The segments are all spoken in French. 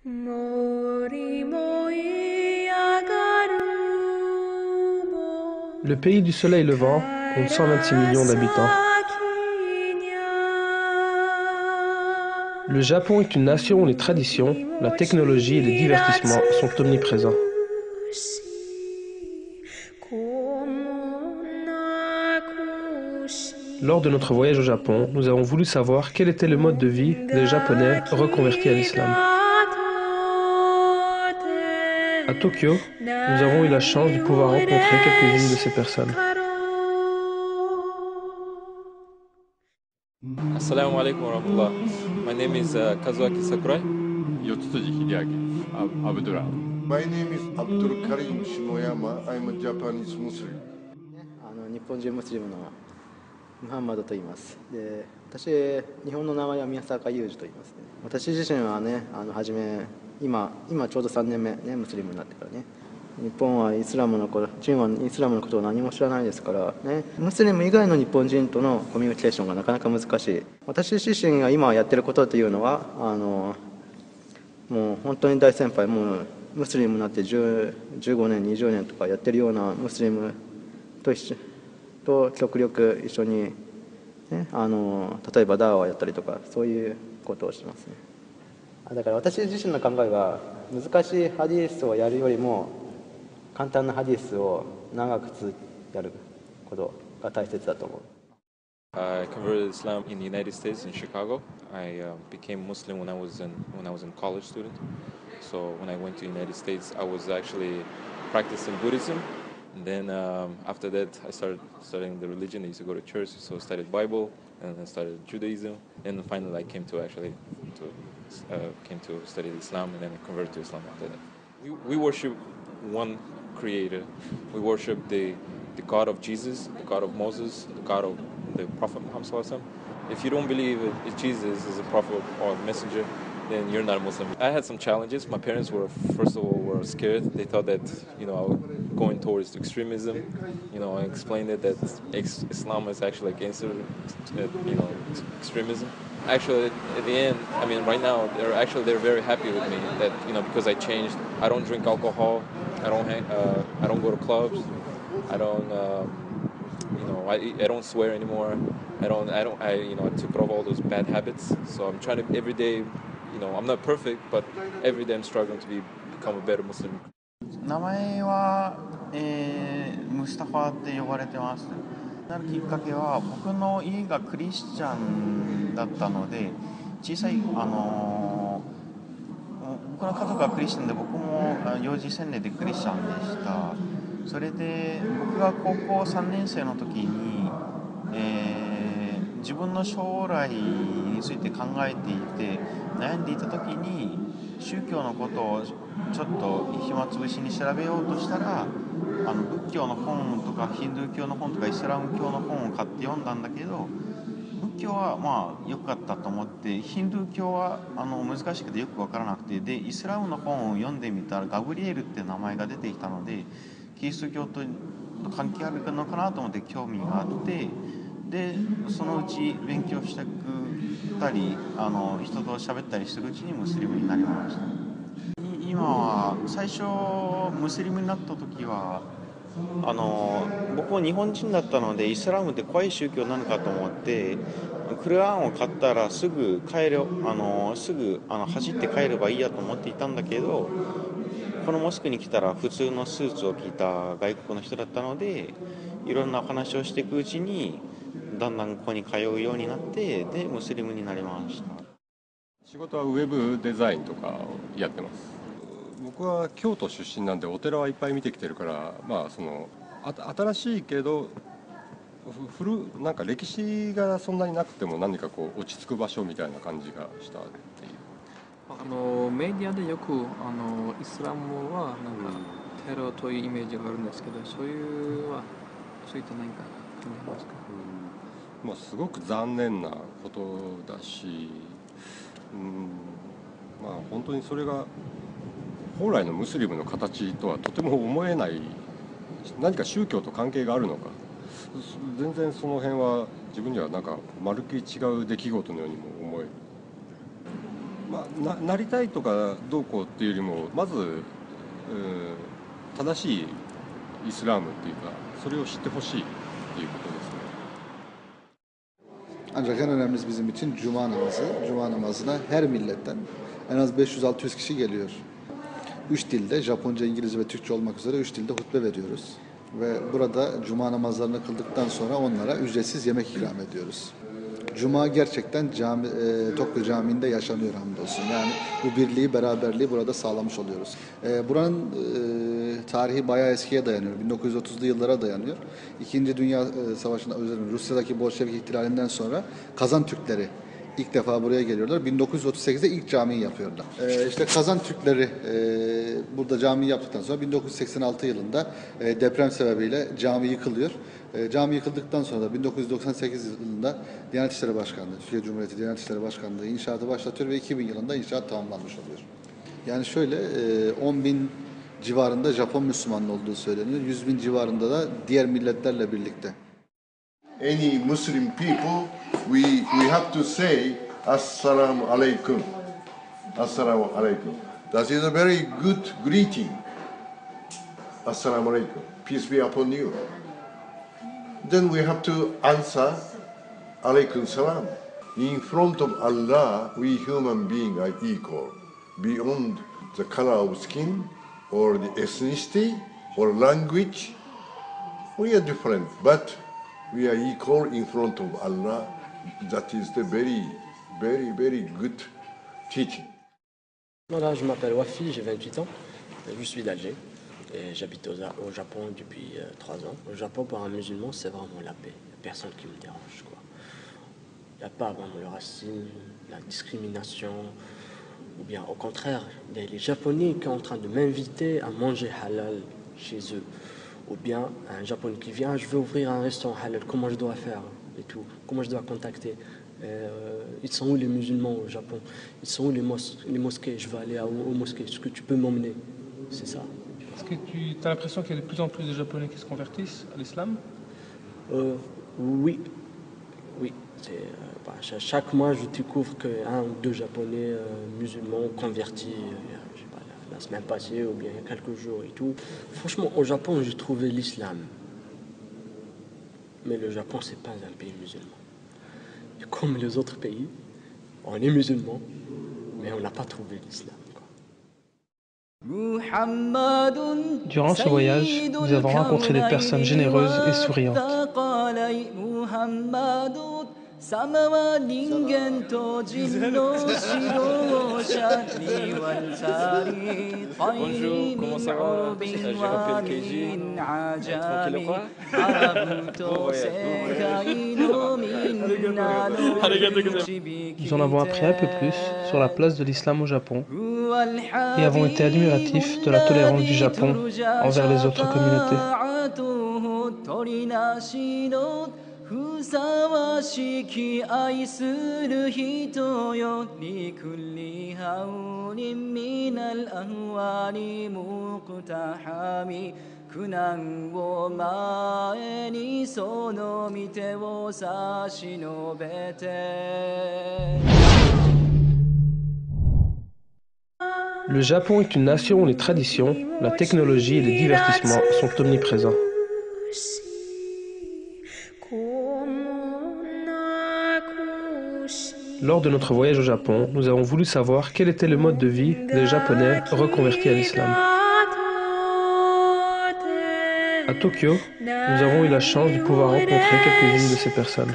Le pays du soleil levant compte 126 millions d'habitants. Le Japon est une nation où les traditions, la technologie et les divertissements sont omniprésents. Lors de notre voyage au Japon, nous avons voulu savoir quel était le mode de vie des Japonais reconvertis à l'islam. À Tokyo, nous avons eu la chance de pouvoir rencontrer quelques-unes de ces personnes. Assalamu alaikum wa rahmatullah. My name is Kazuaki Sakurai. Yotsuji Hideaki, Abdullah. My name is Abdul Karim Shimoyama. I'm a Japanese Muslim. 日本人ムスリムのムハンマドと言います。で、私日本の名前は宮坂裕二と言いますね。私自身はね、初め今ちょうど3年目ね、ムスリムになってからね。日本はイスラムのことを何も知らないですからね。ムスリム以外の日本人とのコミュニケーションがなかなか難しい。私自身が今やってることというのはもう本当に大先輩、もうムスリムになって15年20年とかやってるようなムスリムと極力一緒に、ね、例えばダーワをやったりとかそういうことをしてますね。だから私自身の考えは難しいハディースをやるよりも簡単なハディースを長くやることが大切だと思う。I converted Islam in the United States in Chicago. I became Muslim when I was in college student. So when I went to the United States, I was actually practicing Buddhism. And then after that, I started studying the religion. I used to go to church, so I studied Bible, and then I started Judaism. And then finally, I came to study Islam, and then I converted to Islam after that. We worship one Creator. We worship the God of Jesus, the God of Moses, the God of the Prophet Muhammad Sallallahu Alaihi Wasallam. If you don't believe Jesus is a prophet or a messenger, then you're not a Muslim. I had some challenges. My parents were, first of all, were scared. They thought that, I was going towards extremism. I explained it that Islam is actually against, extremism. Actually, at the end, right now, they're very happy with me that, because I changed. I don't drink alcohol. I don't go to clubs. I don't swear anymore. I took off all those bad habits. So I'm trying to every day, I'm not perfect, but every day I'm struggling to become a better Muslim. 名前は、ムスタファって呼ばれてます。なるきっかけは僕の家がクリスチャンだったので、小さい僕の家族がクリスチャンで僕も幼児洗礼でクリスチャンでした。それで僕が高校3年生の時に、自分の将来について考えていて悩んでいた時に宗教のことをちょっと暇つぶしに調べようとしたら仏教の本とかヒンドゥー教の本とかイスラム教の本を買って読んだんだけど仏教は良かったと思ってヒンドゥー教は難しくてよく分からなくてでイスラムの本を読んでみたらガブリエルって名前が出てきたのでキリスト教と関係あるのかなと思って興味があってでそのうち勉強してたり人と喋ったりするうちにムスリムになりました。今は最初ムスリムになった時は僕も日本人だったのでイスラムって怖い宗教なのかと思ってクルアンを買ったらすぐ走って帰ればいいやと思っていたんだけどこのモスクに来たら普通のスーツを着た外国の人だったのでいろんなお話をしていくうちにだんだんここに通うようになってでムスリムになりました。仕事はウェブデザインとかをやってます。僕は京都出身なんでお寺はいっぱい見てきてるから新しいけどなんか歴史がそんなになくても何かこう落ち着く場所みたいな感じがしたっていう。メディアでよくイスラムはなんかテロというイメージがあるんですけどそういった何か感じますか？すごく残念なことだし、本当にそれが本来のムスリムの形とはとても思えない何か宗教と関係があるのか全然その辺は自分にはなんかまるっきり違う出来事のようにも思える。なりたいとかどうこうっていうよりもまず正しいイスラームっていうかそれを知ってほしいっていうことですね。Ancak en önemlisi bizim için Cuma namazı. Cuma namazına her milletten en az 500-600 kişi geliyor. 3 dilde, Japonca, İngilizce ve Türkçe olmak üzere 3 dilde hutbe veriyoruz. Ve burada Cuma namazlarını kıldıktan sonra onlara ücretsiz yemek ikram ediyoruz. Cuma gerçekten Tokyo Camii'nde yaşanıyor hamdolsun. Yani bu birliği, beraberliği burada sağlamış oluyoruz. Buranın tarihi bayağı eskiye dayanıyor. 1930'lu yıllara dayanıyor. İkinci Dünya Savaşı'nda özellikle Rusya'daki Bolşevik ihtilalinden sonra Kazan Türkleri ilk defa buraya geliyorlar. 1938'de ilk camiyi yapıyorlar. İşte Kazan Türkleri burada camiyi yaptıktan sonra 1986 yılında deprem sebebiyle cami yıkılıyor. Cami yıkıldıktan sonra da 1998 yılında Diyanet İşleri Başkanlığı, Türkiye Cumhuriyeti Diyanet İşleri Başkanlığı inşaatı başlatıyor ve 2000 yılında inşaat tamamlanmış oluyor. Yani şöyle 10 bin civarında Japon Müslümanlı olduğu söyleniyor. 100 bin civarında da diğer milletlerle birlikte. Any Muslim people, we have to say Assalamu alaikum. Assalamu alaikum. That is a very good greeting. Assalamu alaikum. Peace be upon you. Then we have to answer alaikum salam. In front of Allah, we human beings are equal. Beyond the color of skin or the ethnicity or language, we are different. But we are equal in front of Allah. That is the very, very, very good teaching. Voilà, je m'appelle Wafi, j'ai 28 ans, je suis d'Alger et j'habite au Japon depuis 3 ans. Au Japon, pour un musulman, c'est vraiment la paix. Il n'y a personne qui me dérange, quoi. Il n'y a pas vraiment le racisme, la discrimination, ou bien au contraire, il y a les Japonais qui sont en train de m'inviter à manger halal chez eux. Ou bien un Japonais qui vient, je veux ouvrir un restaurant halal, comment je dois faire et tout, comment je dois contacter. Ils sont où les musulmans au Japon? Ils sont où les mosquées? Je veux aller aux mosquées, est-ce que tu peux m'emmener? C'est ça. Est-ce que tu as l'impression qu'il y a de plus en plus de Japonais qui se convertissent à l'islam? Oui. Oui. Chaque mois, je découvre qu'un ou deux Japonais musulmans convertis, je sais pas, la semaine passée ou bien il y a quelques jours et tout. Franchement, au Japon, j'ai trouvé l'islam. Mais le Japon, c'est pas un pays musulman. Et comme les autres pays, on est musulmans, mais on n'a pas trouvé l'islam. Durant ce voyage, nous avons rencontré des personnes généreuses et souriantes. Bonjour, comment ça va? J'ai rappelé le KG. Tranquille quoi? Nous en avons appris un peu plus sur la place de l'islam au Japon et avons été admiratifs de la tolérance du Japon envers les autres communautés. Le Japon est une nation où les traditions, la technologie et les divertissements sont omniprésents. Lors de notre voyage au Japon, nous avons voulu savoir quel était le mode de vie des Japonais reconvertis à l'islam. À Tokyo, nous avons eu la chance de pouvoir rencontrer quelques-unes de ces personnes.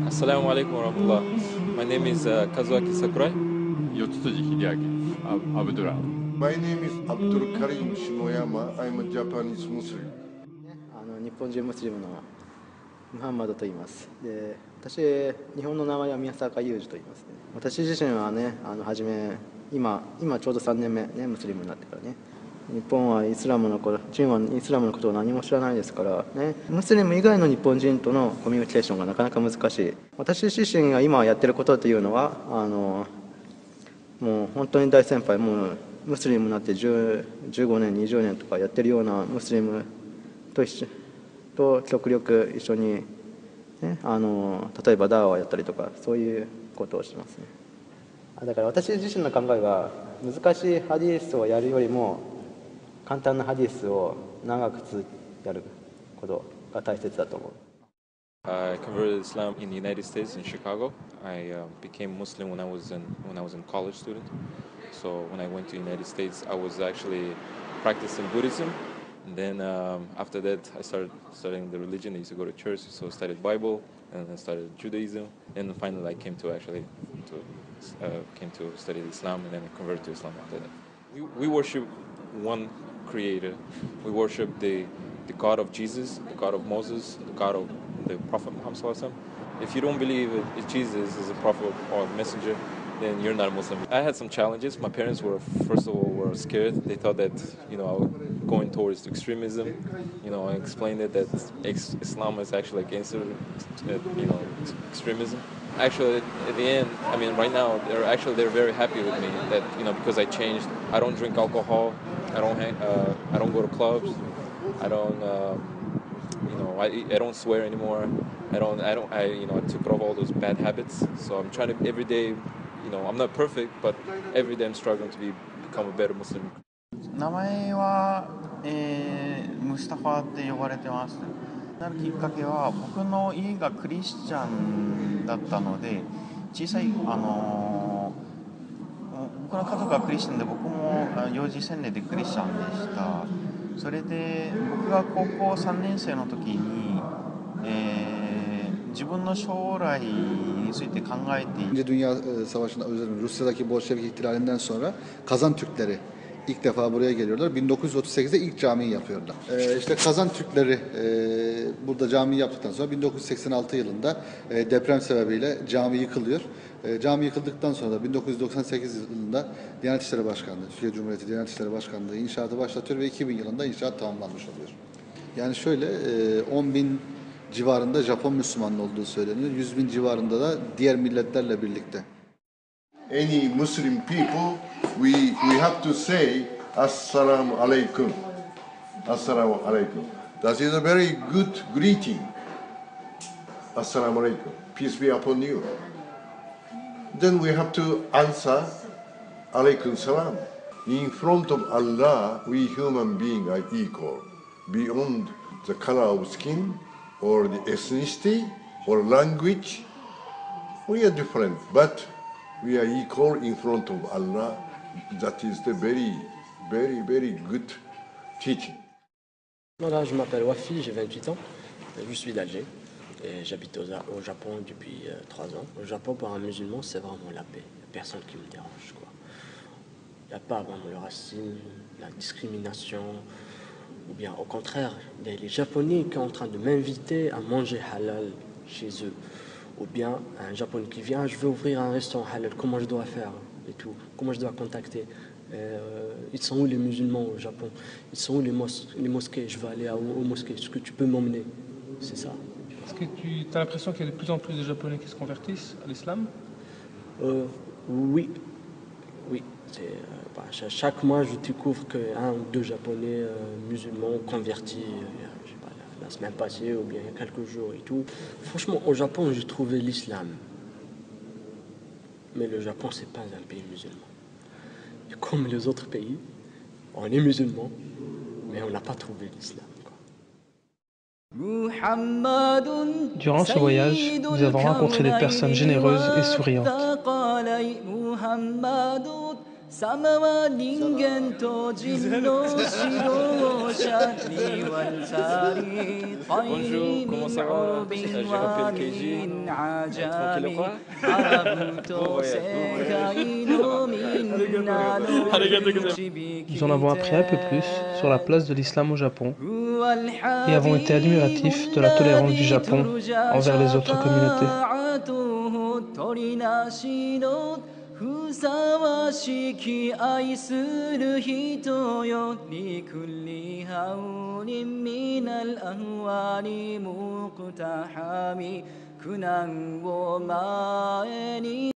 Assalamu alaikum wa rahmatullah. My name is Kazuaki Sakurai. Yotsuji Hideaki, Abdullah. My name is Abdul Karim Shimoyama. I'm a Japanese Muslim. 日本人ムスリムのムハンマドと言います。で、私日本の名前は宮坂裕二と言いますね。私自身はね、初め今ちょうど3年目ね、ムスリムになってからね。日本はイスラムのことを何も知らないですからね。ムスリム以外の日本人とのコミュニケーションがなかなか難しい。私自身が今やってることというのはもう本当に大先輩、もうムスリムになって15年20年とかやってるようなムスリムと極力一緒にね、例えばダーワをやったりとかそういうことをしますね。だから私自身の考えは難しいハディースをやるよりも簡単なハディースを長くやることが大切だと思う。I converted Islam in the United States in Chicago. I became Muslim when I was in college student. So when I went to the United States, I was actually practicing Buddhism. And then after that, I started studying the religion. I used to go to church, so I studied Bible, and then I started Judaism. And then finally, I came to study Islam, and then I converted to Islam after that. We worship one Creator. We worship the God of Jesus, the God of Moses, the God of the Prophet Muhammad Sallallahu Alaihi Wasallam. If you don't believe Jesus is a prophet or a messenger, then you're not a Muslim. I had some challenges. My parents were, first of all, were scared. They thought that, I was going towards extremism. I explained it that Islam is actually against, extremism. Actually, at the end, right now, they're very happy with me that, because I changed. I don't drink alcohol. I don't go to clubs. I don't swear anymore. I took off all those bad habits. So I'm trying to every day, I'm not perfect, but every day I'm struggling to become a better Muslim. 名前は、ムスタファって呼ばれてます。なるきっかけは僕の家がクリスチャンだったので、小さい僕の家族がクリスチャンで僕も幼児洗礼でクリスチャンでした。それで僕が高校3年生の時に、自分の将来について考えていて Dünya Savaşı'nda Rusya'daki Bolşevik ihtilalinden sonra Kazan Türkleri ilk defa buraya geliyorlar. 1938'de ilk camiyi yapıyorlar. İşte Kazan Türkleri burada camiyi yaptıktan sonra 1986 yılında deprem sebebiyle cami yıkılıyor. Cami yıkıldıktan sonra da 1998 yılında Diyanet İşleri Başkanlığı, Türkiye Cumhuriyeti Diyanet İşleri Başkanlığı inşaatı başlatıyor ve 2000 yılında inşaat tamamlanmış oluyor. Yani şöyle 10.000 civarında Japon Müslümanın olduğu söyleniyor. 100.000 civarında da diğer milletlerle birlikte. Any Muslim people, we have to say Assalamu alaikum. Assalamu alaikum. That is a very good greeting. Assalamu alaikum. Peace be upon you. Then we have to answer alaikum salam. In front of Allah, we human beings are equal. Beyond the color of skin or the ethnicity or language, we are different, but we are equal in front of Allah. That is the very, very, very good teaching. Voilà, je m'appelle Wafi, j'ai 28 ans, je suis d'Alger et j'habite au Japon depuis 3 ans. Au Japon, pour un musulman, c'est vraiment la paix. Il n'y a personne qui me dérange, quoi. Il n'y a pas vraiment le racisme, la discrimination, ou bien au contraire, il y a les Japonais qui sont en train de m'inviter à manger halal chez eux. Ou bien un Japonais qui vient, je veux ouvrir un restaurant halal, comment je dois faire et tout, comment je dois contacter. Ils sont où les musulmans au Japon? Ils sont où les mosquées? Je veux aller aux mosquées, est-ce que tu peux m'emmener? C'est ça. Est-ce que tu as l'impression qu'il y a de plus en plus de Japonais qui se convertissent à l'islam? Oui. Chaque mois, je découvre qu'un ou deux Japonais musulmans convertis, je sais pas, la semaine passée ou bien il y a quelques jours et tout. Franchement, au Japon, j'ai trouvé l'islam. Mais le Japon, c'est pas un pays musulman. Et comme les autres pays, on est musulmans, mais on n'a pas trouvé l'islam. Durant ce voyage, nous avons rencontré des personnes généreuses et souriantes. Bonjour, comment ça va? Je m'appelle Keiji. Tranquille quoi? Nous en avons appris un peu plus sur la place de l'islam au Japon et avons été admiratifs de la tolérance du Japon envers les autres communautés. ふさわしき愛する人よりくりはうりみなるあわりむくたはみ苦難を前に